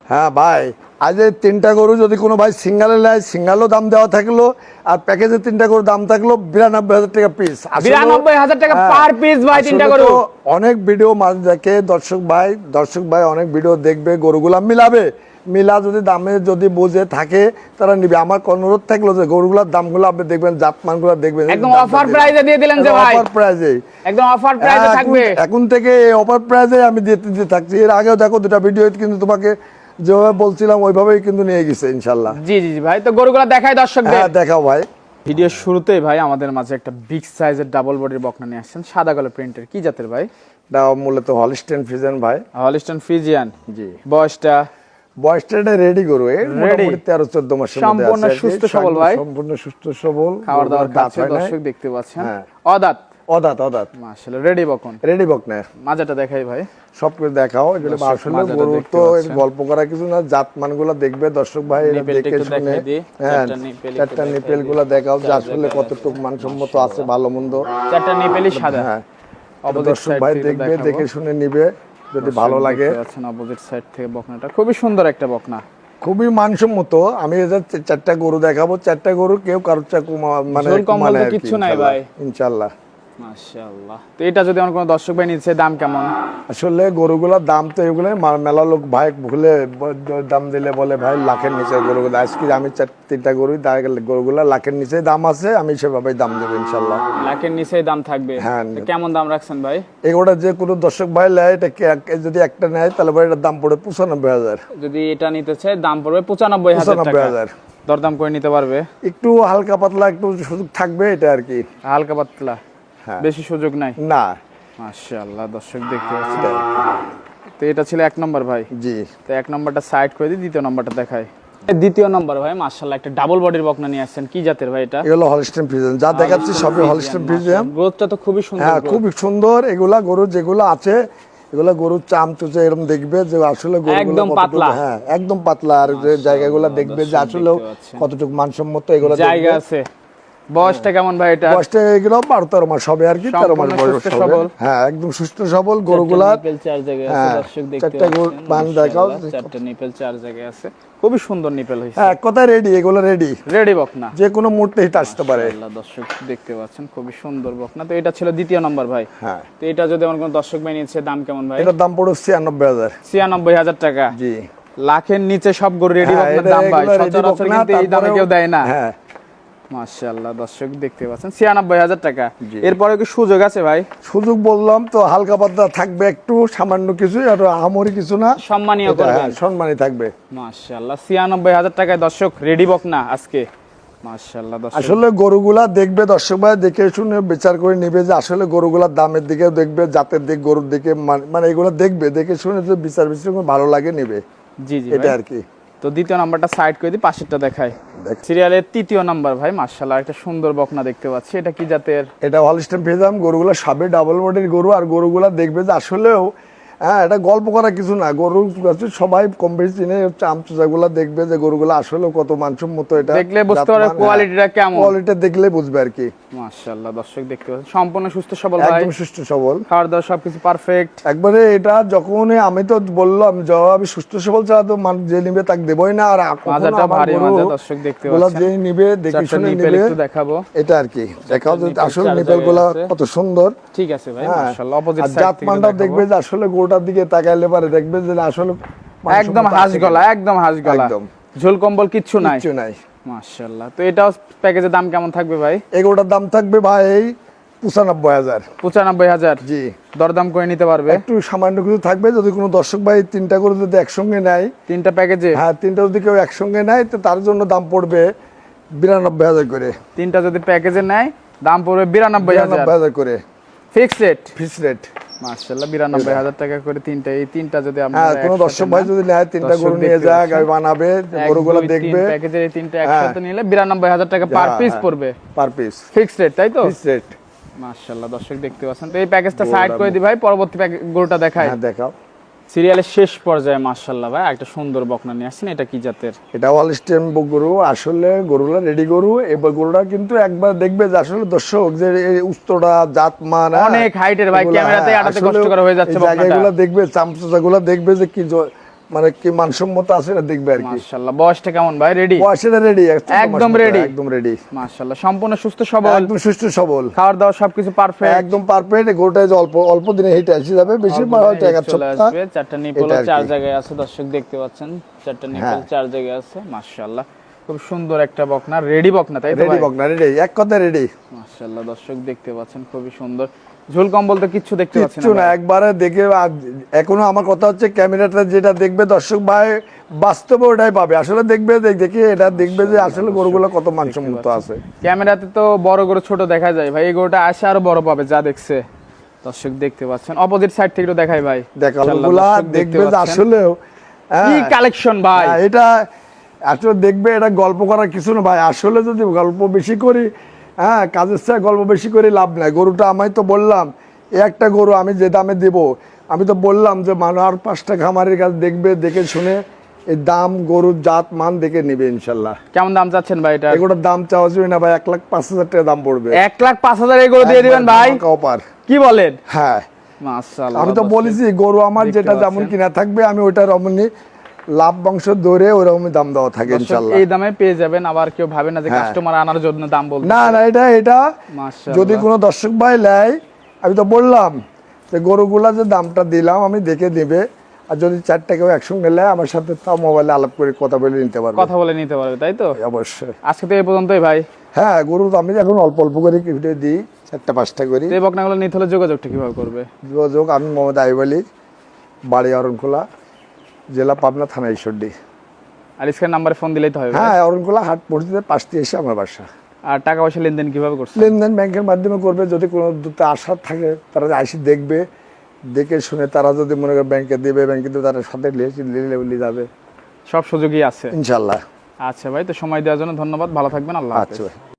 হ্যাঁ ভাই, আজ এই 3টা গরু যদি কোনো ভাই সিঙ্গালে নেয়, সিঙ্গালও দাম দেওয়া থাকলো, আর প্যাকেজে 3টা গরু দাম থাকলো 92,000 টাকা পিস। 92,000 টাকা পার পিস ভাই, 3টা গরু। অনেক ভিডিও মাছ দেখে দর্শক ভাই অনেক ভিডিও দেখবে, গরুগুলা মিলা যদি দামে যদি বুঝে থাকে তারা নিবে। আমার অনুরোধ থাকলো যে গরুগুলার দামগুলো আপনি দেখবেন, জাতমানগুলো দেখবেন, একদম অফার প্রাইসে দিয়ে দিলেন যে ভাই, অফার প্রাইসে, একদম অফার প্রাইসে থাকবে এখন থেকে অফার প্রাইসে আমি দিতে থাকছি। এর আগেও দেখো 2টা ভিডিও কিন্তু তোমাকে যেভাবে বলছিলাম ওইভাবেই কিন্তু নিয়ে গেছে ইনশাল্লাহ। জি জি ভাই, তো গরুগুলো দেখাই দর্শকদের। হ্যাঁ দেখাও ভাই। ভিডিওর শুরুতেই ভাই আমাদের মাঝে একটা বিগ সাইজের ডাবল বডির বকনা নিয়ে আসছেন, সাদা কালো প্রিন্টের। কি জাতের ভাই? এটা মূলত হলস্টেইন ফ্রিজিয়ান ভাই। Holstein Friesian. জি। বয়সটা এটা রেডি গরু, এর মোটামুটি 13-14 মাসের মধ্যে আছে। সম্পূর্ণ সুস্থ সবল ভাই, সম্পূর্ণ সুস্থ সবল, খাবার দাবার খাচ্ছে দর্শক দেখতে পাচ্ছেন। অদাত মাশাআল্লাহ, রেডি বকনা। মাজাটা দেখাই ভাই, সব কিছু দেখাও। এগুলো আসলে গরু তো গল্প করা কিছু না, জাতমানগুলো দেখবে দর্শক ভাই, এটা দেখে শুনে। হ্যাঁ, চারটা নিপেলগুলো দেখাও যে আসলে কতটুকু মানসম্মত আছে, ভালো মন্দ। চারটা নিপেলই সাদা। হ্যাঁ, দর্শক ভাই দেখবে, দেখে শুনে নিবে যদি ভালো লাগে। অপোজিট সাইড থেকে বকনাটা খুবই সুন্দর একটা বকনা, খুবই মানসম্মত। আমি এই যে 4টা গরু দেখাবো, 4টা গরু কেউ কারোর চাকু মানে কিছু নাই ভাই ইনশাআল্লাহ। মাশাআল্লাহ। তো এটা যদি আমার কোনো দর্শক ভাই নিচ্ছে, দাম কেমন? আসলে গরুগুলোর দাম তো এগুলো মেলা লোক ভাই ভুলে দাম দিলে বলে ভাই লাখের নিচে গরুগুলো। আজকে আমি 3টা গরুই গরুগুলো লাখের নিচে দাম আছে, আমি সেভাবে দাম দেবো ইনশাল্লাহ। লাখের নিচেই দাম থাকবে? হ্যাঁ। কেমন দাম রাখছেন ভাই? এগুলো যে কোনো দর্শক ভাই নেয়, এটা যদি একটা নেয় তাহলে ভাই এটার দাম পড়ে 95,000। যদি এটা নিতে চায় দাম পড়বে 95,000 টাকা। দরদাম করে নিতে পারবে? একটু হালকা পাতলা একটু সুযোগ থাকবে, এটা আর কি। হালকা পাতলা, বেশি সুযোগ নাই না। মাশাআল্লাহ, দর্শক দেখতে পাচ্ছেন। তো এটা ছিল 1 নম্বর ভাই। জি। তো 1 নম্বরটা সাইড করে দিই, দ্বিতীয় নম্বরটা দেখাই। দ্বিতীয় নম্বর ভাই মাশাআল্লাহ একটা ডাবল বডির বকনা নিয়ে আসছেন। কি জাতের ভাই এটা? এগুলো হলস্টেইন ফ্রিজিয়ান, যা দেখাচ্ছি সবই হলস্টেইন ফ্রিজিয়ান। গ্রোথটা তো খুবই সুন্দর। হ্যাঁ, খুবই সুন্দর। এগুলা গরু যেগুলো আছে, এগুলা গরুর চামচুচে এরকম দেখবে যে আসলে গরুগুলো একদম পাতলা। হ্যাঁ, একদম পাতলা। আর যে জায়গাগুলো দেখবে যে আসলে কতটুকু মানসম্মত এগুলো জায়গা আছে। বয়সটা কেমন ভাই এটা? বয়সটা এগুলো 12-13 মাস হবে আর কি। 13 মাস বয়স হবে। হ্যাঁ, একদম সুস্থ সবল গরুগুলা। নিপেল 4 জায়গায় আছে দর্শক দেখতে পাচ্ছেন। 4টা গরু বান দেখাও, 4টা নিপেল 4 জায়গায় আছে। খুবই সুন্দর নিপেল হইছে। হ্যাঁ, কথাই রেডি, এগুলো রেডি বকনা, যে কোনো মুহূর্তে হিট আসতে পারে। মাশাআল্লাহ, দর্শক দেখতে পাচ্ছেন খুবই সুন্দর বকনা। তো এটা ছিল দ্বিতীয় নম্বর ভাই। হ্যাঁ। তো এটা যদি আমার কোন দর্শক ভাই নিচ্ছে, দাম কেমন ভাই? এটার দাম পড়ে 96,000। 96,000 টাকা। জি। লাখের নিচে সব গরু রেডি বকনার দাম ভাই, সচরাচর কিন্তু এই দামে কেউ দেয় না। হ্যাঁ। মাশাআল্লাহ, দর্শক দেখতে পাচ্ছেন 96,000 টাকা। এরপরে কি সুযোগ আছে ভাই? সুযোগ বললাম তো, হালকা পাতলা থাকবে, একটু সামান্য কিছু, আর আমরি কিছু না, সম্মানীয় করবেন। সম্মানই থাকবে। মাশাআল্লাহ, 96,000 টাকায় দর্শক রেডি বকনা আজকে। মাশাআল্লাহ, দর্শক আসলে গরুগুলা দেখবে দর্শক ভাই, দেখে শুনে বিচার করে নিবে যে আসলে গরুগুলার দামের দিকে দেখবে, জাতের দিক, গরুর দিকে, মানে এগুলো দেখবে, দেখে শুনে যে বিচার ভালো লাগে নিবে। জি জি, এটা আর কি। তো দ্বিতীয় নাম্বারটা সাইড করে দিই, পাশেরটা দেখাই। সিরিয়ালের তৃতীয় নাম্বার ভাই মাশাআল্লাহ একটা সুন্দর বকনা দেখতে পাচ্ছি। এটা কি জাতের? এটা হলস্টেইন ফ্রিজিয়ান। গরুগুলা সবে ডাবল বডির গরু, আর গরুগুলা দেখবে যে আসলেও হ্যাঁ, এটা গল্প করা কিছু না, গরু সবাই কম বেশি চিনে। চামচুচাগুলা দেখবে যে গরুগুলা আসলে কত মানসম্মত, এটা দেখলে বুঝতে পারবে কোয়ালিটিটা কেমন। কোয়ালিটি দেখলে বুঝবে আর কি। মাশাআল্লাহ, দর্শক দেখতে পাচ্ছেন সম্পূর্ণ সুস্থ সবল ভাই, একদম সুস্থ সবল, খাওয়ার দাওয়া সবকিছু পারফেক্ট একবারে। এটা যখন আমি তো বললাম আমি সুস্থ সবল ছাড়া তো যে নিবে তাকে দেবই না। আর মাজাটা ভারী মাজা, দর্শক দেখতে পাচ্ছেন। যে নিবে দেখে শুনে নিবে, একটু দেখাবো। এটা আর কি। দেখাও যে আসলে নিপেলগুলা কত সুন্দর। ঠিক আছে ভাই, মাশাআল্লাহ। অপোজিট সাইড থেকে জাতমানটা দেখবে যে আসলে গোটার দিকে তাকাইলে পারে দেখবে যে আসলে একদম হাঁসগলা, একদম হাঁসগলা, একদম ঝোল কম্বল কিচ্ছু নাই। মাশাআল্লাহ। তো এটাও প্যাকেজের দাম কেমন থাকবে ভাই? এগুলোর দাম থাকবে ভাই 95,000। 95,000? জি। দরদাম করে নিতে পারবে? একটু সামান্য কিছু থাকবে যদি কোনো দর্শক ভাই 3টা করে যদি একসঙ্গে নেয়, 3টা প্যাকেজে। হ্যাঁ, 3টা যদি কেউ একসঙ্গে নেয় তো তার জন্য দাম পড়বে 92,000 করে। 3টা যদি প্যাকেজে নেয় দাম পড়বে 92,000 করে। Fixed rate? Fixed rate. মাশাআল্লাহ, 92,000 টাকা করে 3টা। এই 3টা যদি আমরা কোনো দর্শক ভাই যদি নেয়, 3টা গরু নিয়ে যায়, গাড়ি বানাবে, গরুগুলো দেখবে, প্যাকেজের এই 3টা একসাথে নিলে 92,000 টাকা পার পিস পড়বে। পার পিস ফিক্সড রেট, তাই তো? Fixed rate. মাশাআল্লাহ, দর্শক দেখতে পাচ্ছেন। তো এই প্যাকেজটা সাইড করে দি ভাই, পরবর্তী গরুটা দেখাই। হ্যাঁ, দেখাও। সিরিয়ালের শেষ পর্যায়ে মাশাআল্লাহ ভাই একটা সুন্দর বকনা নিয়ে আসছেন। এটা কি জাতের? এটা হলস্টেইন গরু। আসলে গরুগুলা রেডি গরু। এবার গরুটা কিন্তু একবার দেখবে যে আসলে দর্শক যে এই উস্তরা জাতমান অনেক হাইটের ভাই, ক্যামেরাতে আটাতে কষ্ট করা হয়ে যাচ্ছে বকনাটা। জায়গাগুলো দেখবে, চামচাগুলো দেখবে যে কি মানে কি মানসম্মত আছে এটা দেখবে আর কি। মাশাআল্লাহ। বয়সটা কেমন ভাই? রেডি? বয়সটা রেডি, একদম রেডি, একদম রেডি। মাশাআল্লাহ। সম্পূর্ণ সুস্থ সবল, একদম সুস্থ সবল, খাওয়ার দাওয়া সবকিছু পারফেক্ট, একদম পারফেক্ট। গোটা যে অল্প অল্প দিনে হিট আসে যাবে, বেশি হয়তো এক সপ্তাহ। চারটা নিপল চার জায়গায় আছে, দর্শক দেখতে পাচ্ছেন, চারটা নিপল চার জায়গায় আছে। মাশাআল্লাহ, খুব সুন্দর একটা বকনা, রেডি বকনা, তাই তো ভাই? রেডি বকনা, রেডি, এক কথা রেডি। মাশাআল্লাহ, দর্শক দেখতে পাচ্ছেন, খুবই সুন্দর। ঝুল কম্বল তো কিচ্ছু দেখতে পাচ্ছেন কিচ্ছু না, একবারে দেখে এখনো আমার কথা হচ্ছে ক্যামেরাটা যেটা দেখবে দর্শক ভাই বাস্তবে ওটাই পাবে। আসলে দেখবে দেখে এটা দেখবে যে আসলে গরুগুলো কত মানসম্মত আছে। ক্যামেরাতে তো বড় গরু ছোট দেখা যায় ভাই, এই গরুটা আসে আরো বড় পাবে যা দেখছে। দর্শক দেখতে পাচ্ছেন, অপোজিট সাইড থেকে একটু দেখাই ভাই, দেখাগুলা দেখবে যে আসলেও কি কালেকশন ভাই। এটা আসলে দেখবে, এটা গল্প করার কিছু না ভাই। আসলে যদি গল্প বেশি করি, হ্যাঁ, কাজের চেয়ে গল্প বেশি করে লাভ নাই। গরুটা আমি তো বললাম, একটা গরু আমি যে দামে দেব, আমি তো বললাম যে মানুষ আর 5টা খামারের কাছে দেখবে, দেখে শুনে এই দাম, গরুর জাত মান দেখে নেবে ইনশাল্লাহ। কেমন দাম চাচ্ছেন ভাই এটা? এগুলোর দাম চাওয়া যাবে না ভাই, 1,05,000 টাকা দাম পড়বে। 1,05,000 এগুলো দিয়ে দিবেন ভাই? অপার, কি বলেন? হ্যাঁ, মাশাআল্লাহ। আমি তো বলেছি গরু আমার যেটা যেমন কিনা থাকবে, আমি ওইটা রমণী লাভ বংশ ধরে ওরকমই দাম দেওয়া থাকে ইনশাআল্লাহ। এই দামে পেয়ে যাবেন। আবার কেউ ভাবে না যে কাস্টমার আনার জন্য দাম বলছে, না না, এটা মাশাআল্লাহ। যদি কোনো দর্শক ভাই নেয়, আমি তো বললাম যে গরুগুলা যে দামটা দিলাম আমি দেখে নেবে। আর যদি 4টা কেউ একসঙ্গে নেয়, আমার সাথে তাও মোবাইলে আলাপ করে কথা বলে নিতে পারবে, কথা বলে নিতে পারবে, তাই তো? অবশ্যই। আজকে তো এই পর্যন্তই ভাই। হ্যাঁ, গরু আমি এখন অল্প অল্প করে ভিডিও দিই, 4টা-5টা করি। এই বকনাগুলো নিতে হলে যোগাযোগটা কিভাবে করবে? যোগাযোগ, আমি মোহাম্মদ আইব আলী, বাড়ি অরণখোলা, জেলা পাবনা, থানা ঈশ্বরদী। আর স্ক্রিন নাম্বারে ফোন দিলেই তো হবে? হ্যাঁ, অরণখোলা হাট মসজিদের পাশ দিয়ে এসে আমার বাসা। আর টাকা পয়সা লেনদেন কিভাবে করছে? লেনদেন ব্যাংকের মাধ্যমে করবে। যদি কোনো দুটো আশা থাকে, তারা আইসি দেখবে, দেখে শুনে তারা যদি মনে করে ব্যাংকে দেবে, ব্যাংকে দেবে, তারা সাথে নিয়ে যাবে, সব সুযোগই আছে ইনশাল্লাহ। আচ্ছা ভাই, তো সময় দেওয়ার জন্য ধন্যবাদ, ভালো থাকবেন, আল্লাহ হাফেজ। আচ্ছা ভাই।